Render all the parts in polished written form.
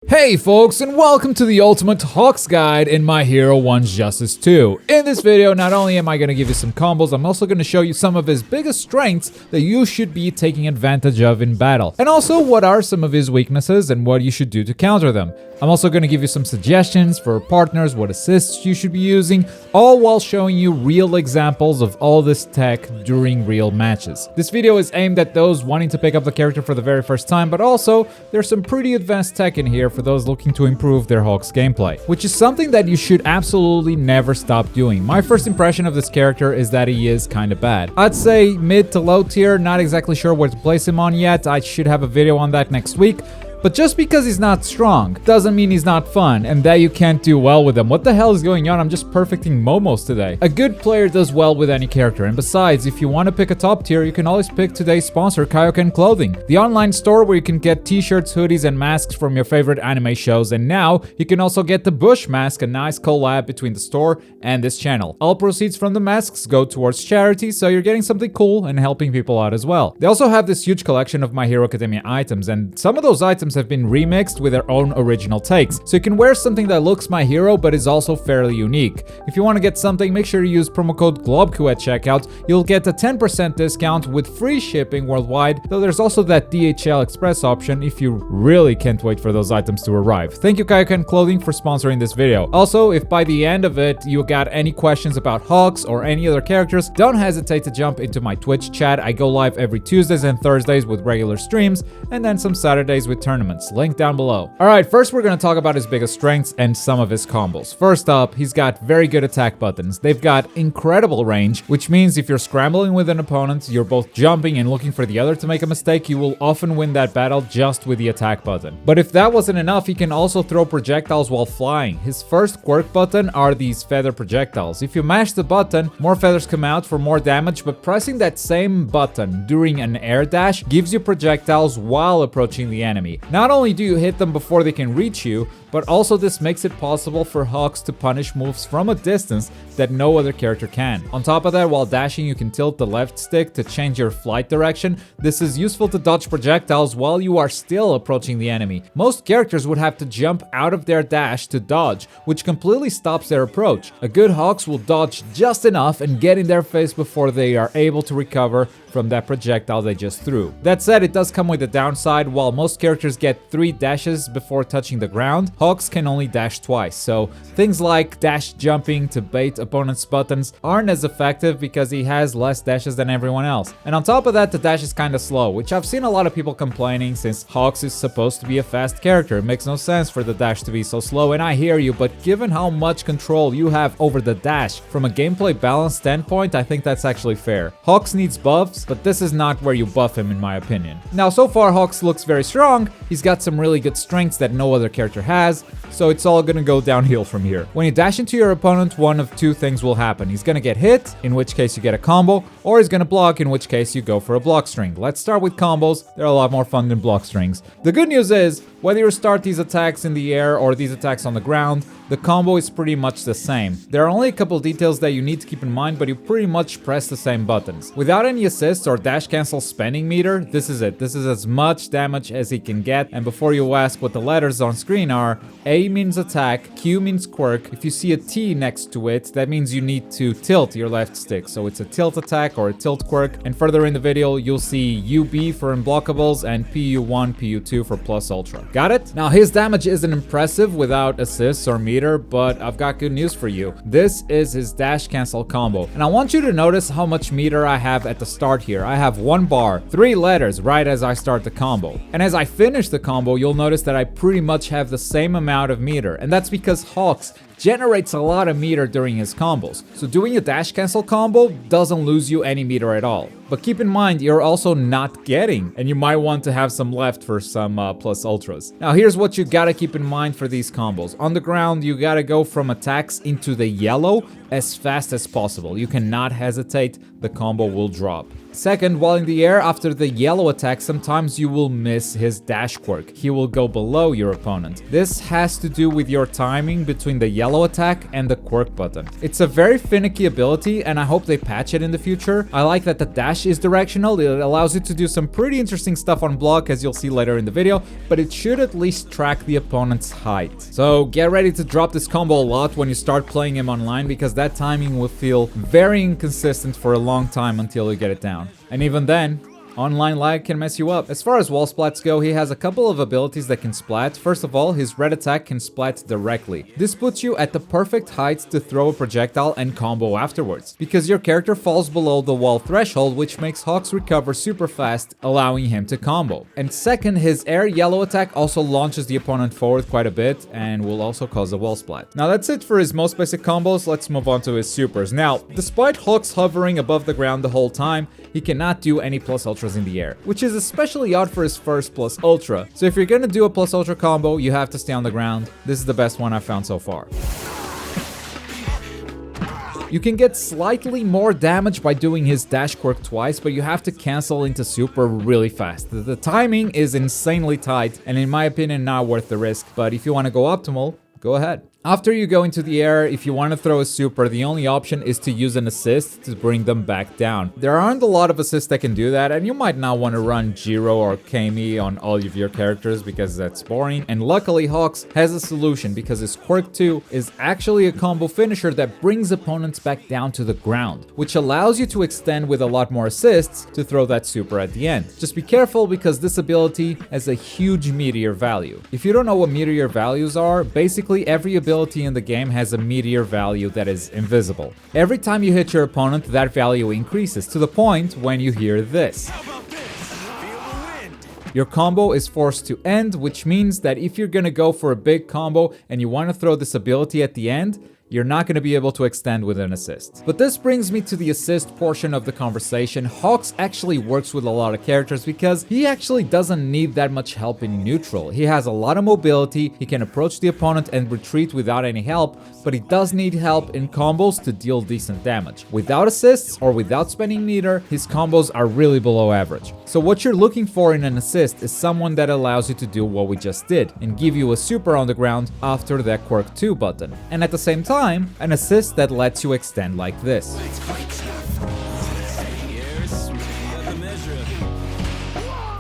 Hey folks, and welcome to the Ultimate Hawks Guide in My Hero 1's Justice 2. In this video, not only am I going to give you some combos, I'm also going to show you some of his biggest strengths that you should be taking advantage of in battle. And also, what are some of his weaknesses and what you should do to counter them. I'm also going to give you some suggestions for partners, what assists you should be using, all while showing you real examples of all this tech during real matches. This video is aimed at those wanting to pick up the character for the very first time, but also, there's some pretty advanced tech in here for those looking to improve their Hawks gameplay, which is something that you should absolutely never stop doing. My first impression of this character is that he is kinda bad. I'd say mid to low tier, not exactly sure where to place him on yet. I should have a video on that next week. But just because he's not strong doesn't mean he's not fun and that you can't do well with him. What the hell is going on? I'm just perfecting momos today. A good player does well with any character, and besides, if you want to pick a top tier, you can always pick today's sponsor, Kaioken Clothing, the online store where you can get t-shirts, hoodies, and masks from your favorite anime shows. And now you can also get the Bush mask, a nice collab between the store and this channel. All proceeds from the masks go towards charity, so you're getting something cool and helping people out as well. They also have this huge collection of My Hero Academia items, and some of those items have been remixed with their own original takes. So you can wear something that looks My Hero but is also fairly unique. If you want to get something, make sure you use promo code Globku at checkout. You'll get a 10% discount with free shipping worldwide, though there's also that DHL Express option if you really can't wait for those items to arrive. Thank you Kaioken Clothing for sponsoring this video. Also, if by the end of it you got any questions about Hawks or any other characters, don't hesitate to jump into my Twitch chat. I go live every Tuesdays and Thursdays with regular streams, and then some Saturdays with tournaments. Link down below. Alright, first we're going to talk about his biggest strengths and some of his combos. First up, he's got very good attack buttons. They've got incredible range, which means if you're scrambling with an opponent, you're both jumping and looking for the other to make a mistake, you will often win that battle just with the attack button. But if that wasn't enough, he can also throw projectiles while flying. His first quirk button are these feather projectiles. If you mash the button, more feathers come out for more damage, but pressing that same button during an air dash gives you projectiles while approaching the enemy. Not only do you hit them before they can reach you, but also this makes it possible for Hawks to punish moves from a distance that no other character can. On top of that, while dashing, you can tilt the left stick to change your flight direction. This is useful to dodge projectiles while you are still approaching the enemy. Most characters would have to jump out of their dash to dodge, which completely stops their approach. A good Hawks will dodge just enough and get in their face before they are able to recover from that projectile they just threw. That said, it does come with a downside. While most characters get 3 dashes before touching the ground, Hawks can only dash twice, so things like dash jumping to bait opponents' buttons aren't as effective because he has less dashes than everyone else. And on top of that, the dash is kinda slow, which I've seen a lot of people complaining since Hawks is supposed to be a fast character. It makes no sense for the dash to be so slow, and I hear you, but given how much control you have over the dash from a gameplay balance standpoint, I think that's actually fair. Hawks needs buffs, but this is not where you buff him in my opinion. Now, so far Hawks looks very strong. He's got some really good strengths that no other character has, so it's all gonna go downhill from here. When you dash into your opponent, one of two things will happen. He's gonna get hit, in which case you get a combo, or he's gonna block, in which case you go for a block string. Let's start with combos. They're a lot more fun than block strings. The good news is, whether you start these attacks in the air or these attacks on the ground, the combo is pretty much the same. There are only a couple details that you need to keep in mind, but you pretty much press the same buttons. Without any assists or dash cancel spending meter, this is it. This is as much damage as he can get. And before you ask what the letters on screen are, A means attack, Q means quirk. If you see a T next to it, that means you need to tilt your left stick. So it's a tilt attack or a tilt quirk. And further in the video, you'll see UB for unblockables and PU1, PU2 for plus ultra. Got it? Now his damage isn't impressive without assists or meter, but I've got good news for you. This is his dash cancel combo. And I want you to notice how much meter I have at the start here. I have 1 bar, 3 letters right as I start the combo. And as I finish the combo, you'll notice that I pretty much have the same amount of meter. And that's because Hawks generates a lot of meter during his combos. So doing a dash cancel combo doesn't lose you any meter at all. But keep in mind, you're also not getting, and you might want to have some left for some plus ultras. Now here's what you gotta keep in mind for these combos. On the ground, you gotta go from attacks into the yellow as fast as possible. You cannot hesitate, the combo will drop. Second, while in the air after the yellow attack, sometimes you will miss his dash quirk. He will go below your opponent. This has to do with your timing between the yellow attack and the quirk button. It's a very finicky ability, and I hope they patch it in the future. I like that the dash dash is directional. It allows you to do some pretty interesting stuff on block, as you'll see later in the video, but it should at least track the opponent's height. So get ready to drop this combo a lot when you start playing him online, because that timing will feel very inconsistent for a long time until you get it down. And even then, online lag can mess you up. As far as wall splats go, he has a couple of abilities that can splat. First of all, his red attack can splat directly. This puts you at the perfect height to throw a projectile and combo afterwards, because your character falls below the wall threshold, which makes Hawks recover super fast, allowing him to combo. And second, his air yellow attack also launches the opponent forward quite a bit and will also cause a wall splat. Now that's it for his most basic combos. Let's move on to his supers. Now, despite Hawks hovering above the ground the whole time, he cannot do any plus ultras in the air, which is especially odd for his first plus ultra. So if you're gonna do a plus ultra combo, you have to stay on the ground. This is the best one I've found so far. You can get slightly more damage by doing his dash quirk twice, but you have to cancel into super really fast. The timing is insanely tight, and in my opinion, not worth the risk. But if you want to go optimal, go ahead. After you go into the air, if you want to throw a super, the only option is to use an assist to bring them back down. There aren't a lot of assists that can do that, and you might not want to run Jiro or Kami on all of your characters because that's boring. And luckily, Hawks has a solution, because his quirk 2 is actually a combo finisher that brings opponents back down to the ground, which allows you to extend with a lot more assists to throw that super at the end. Just be careful, because this ability has a huge meteor value. If you don't know what meteor values are, basically every ability in the game has a meteor value that is invisible. Every time you hit your opponent, that value increases to the point when you hear this. Your combo is forced to end, which means that if you're gonna go for a big combo and you want to throw this ability at the end, you're not going to be able to extend with an assist. But this brings me to the assist portion of the conversation. Hawks actually works with a lot of characters because he actually doesn't need that much help in neutral. He has a lot of mobility, he can approach the opponent and retreat without any help, but he does need help in combos to deal decent damage. Without assists or without spending meter, his combos are really below average. So what you're looking for in an assist is someone that allows you to do what we just did and give you a super on the ground after that quirk 2 button. And at the same time, an assist that lets you extend like this.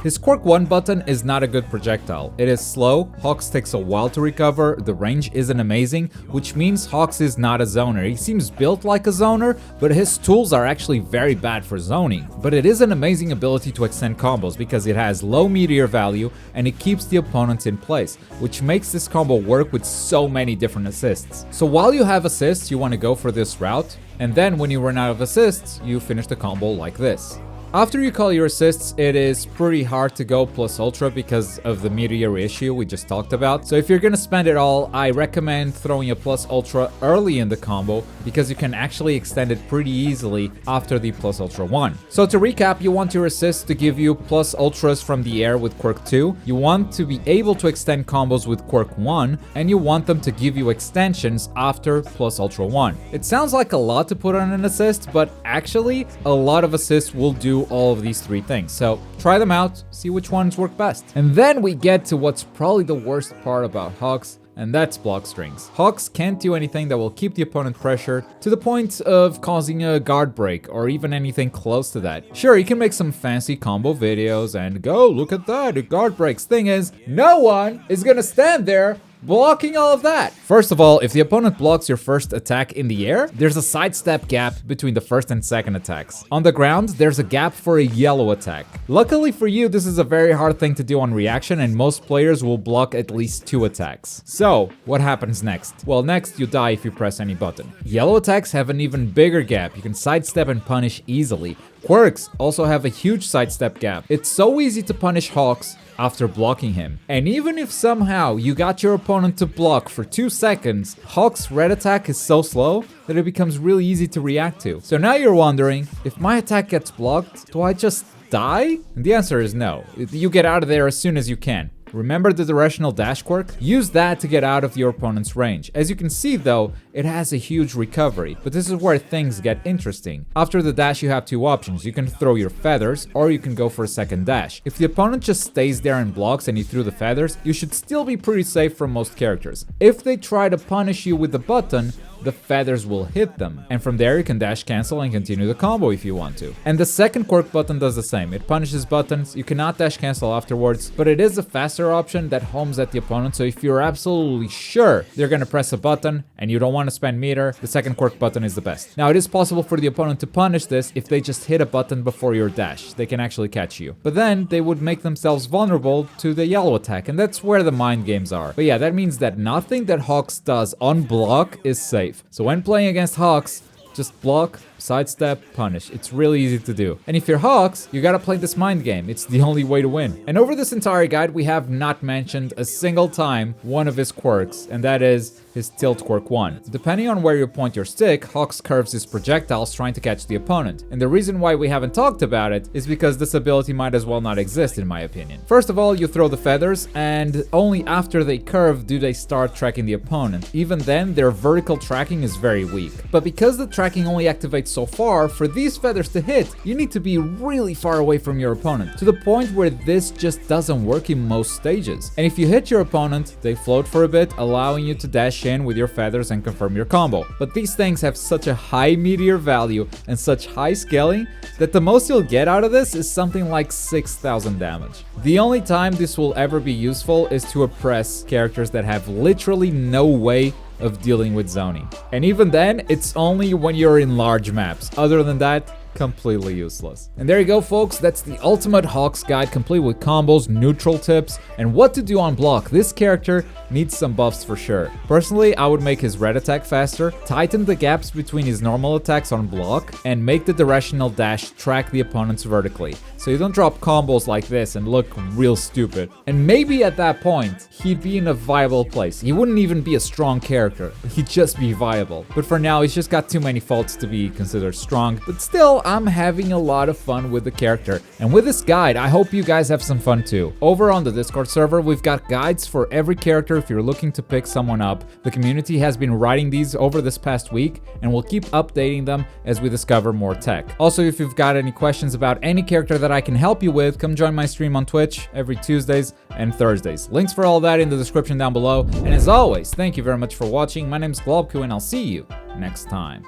His quirk 1 button is not a good projectile. It is slow, Hawks takes a while to recover, the range isn't amazing, which means Hawks is not a zoner. He seems built like a zoner, but his tools are actually very bad for zoning. But it is an amazing ability to extend combos because it has low meteor value and it keeps the opponents in place, which makes this combo work with so many different assists. So while you have assists, you want to go for this route, and then when you run out of assists, you finish the combo like this. After you call your assists, it is pretty hard to go plus ultra because of the meteor issue we just talked about. So if you're gonna spend it all, I recommend throwing a plus ultra early in the combo because you can actually extend it pretty easily after the plus ultra 1. So to recap, you want your assists to give you plus ultras from the air with quirk 2, you want to be able to extend combos with quirk 1, and you want them to give you extensions after plus ultra 1. It sounds like a lot to put on an assist, but actually a lot of assists will do all of these 3 things. So try them out, see which ones work best. And then we get to what's probably the worst part about Hawks, and that's block strings. Hawks can't do anything that will keep the opponent pressured to the point of causing a guard break or even anything close to that. Sure, you can make some fancy combo videos and go, look at that, it guard breaks. Thing is, no one is gonna stand there blocking all of that. First of all, if the opponent blocks your first attack in the air, there's a sidestep gap between the first and second attacks. On the ground, there's a gap for a yellow attack. Luckily for you, this is a very hard thing to do on reaction, and most players will block at least 2 attacks. So, what happens next? Well, next you die if you press any button. Yellow attacks have an even bigger gap. You can sidestep and punish easily. Quirks also have a huge sidestep gap. It's so easy to punish Hawks after blocking him. And even if somehow you got your opponent to block for 2 seconds, Hawk's red attack is so slow that it becomes really easy to react to. So now you're wondering, if my attack gets blocked, do I just die? And the answer is no. You get out of there as soon as you can. Remember the directional dash quirk? Use that to get out of your opponent's range. As you can see though, it has a huge recovery, but this is where things get interesting. After the dash you have 2 options. You can throw your feathers or you can go for a second dash. If the opponent just stays there and blocks and you threw the feathers, you should still be pretty safe from most characters. If they try to punish you with the button, the feathers will hit them. And from there you can dash cancel and continue the combo if you want to. And the second quirk button does the same. It punishes buttons. You cannot dash cancel afterwards, but it is a faster option that homes at the opponent. So if you're absolutely sure they're gonna press a button and you don't want to spend meter, the second quirk button is the best. Now it is possible for the opponent to punish this if they just hit a button before your dash. They can actually catch you. But then they would make themselves vulnerable to the yellow attack, and that's where the mind games are. But yeah, that means that nothing that Hawks does on block is safe. So when playing against Hawks, just block, sidestep, punish. It's really easy to do. And if you're Hawks, you gotta play this mind game. It's the only way to win. And over this entire guide, we have not mentioned a single time one of his quirks, and that is his tilt quirk 1. Depending on where you point your stick, Hawks curves his projectiles trying to catch the opponent. And the reason why we haven't talked about it is because this ability might as well not exist in my opinion. First of all, you throw the feathers, and only after they curve do they start tracking the opponent. Even then, their vertical tracking is very weak. But because the tracking only activates so far, for these feathers to hit, you need to be really far away from your opponent, to the point where this just doesn't work in most stages. And if you hit your opponent, they float for a bit, allowing you to dash in with your feathers and confirm your combo. But these things have such a high meteor value and such high scaling that the most you'll get out of this is something like 6,000 damage. The only time this will ever be useful is to oppress characters that have literally no way of dealing with zoning. And even then, it's only when you're in large maps. Other than that, completely useless. And there you go, folks. That's the ultimate Hawks guide, complete with combos, neutral tips, and what to do on block. This character needs some buffs for sure. Personally, I would make his red attack faster, tighten the gaps between his normal attacks on block, and make the directional dash track the opponents vertically, so you don't drop combos like this and look real stupid. And maybe at that point, he'd be in a viable place. He wouldn't even be a strong character, he'd just be viable. But for now, he's just got too many faults to be considered strong. But still, I'm having a lot of fun with the character. And with this guide, I hope you guys have some fun too. Over on the Discord server, we've got guides for every character if you're looking to pick someone up. The community has been writing these over this past week, and we'll keep updating them as we discover more tech. Also, if you've got any questions about any character that I can help you with, come join my stream on Twitch every Tuesdays and Thursdays. Links for all that in the description down below. And as always, thank you very much for watching. My name's Globku, and I'll see you next time.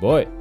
Bye.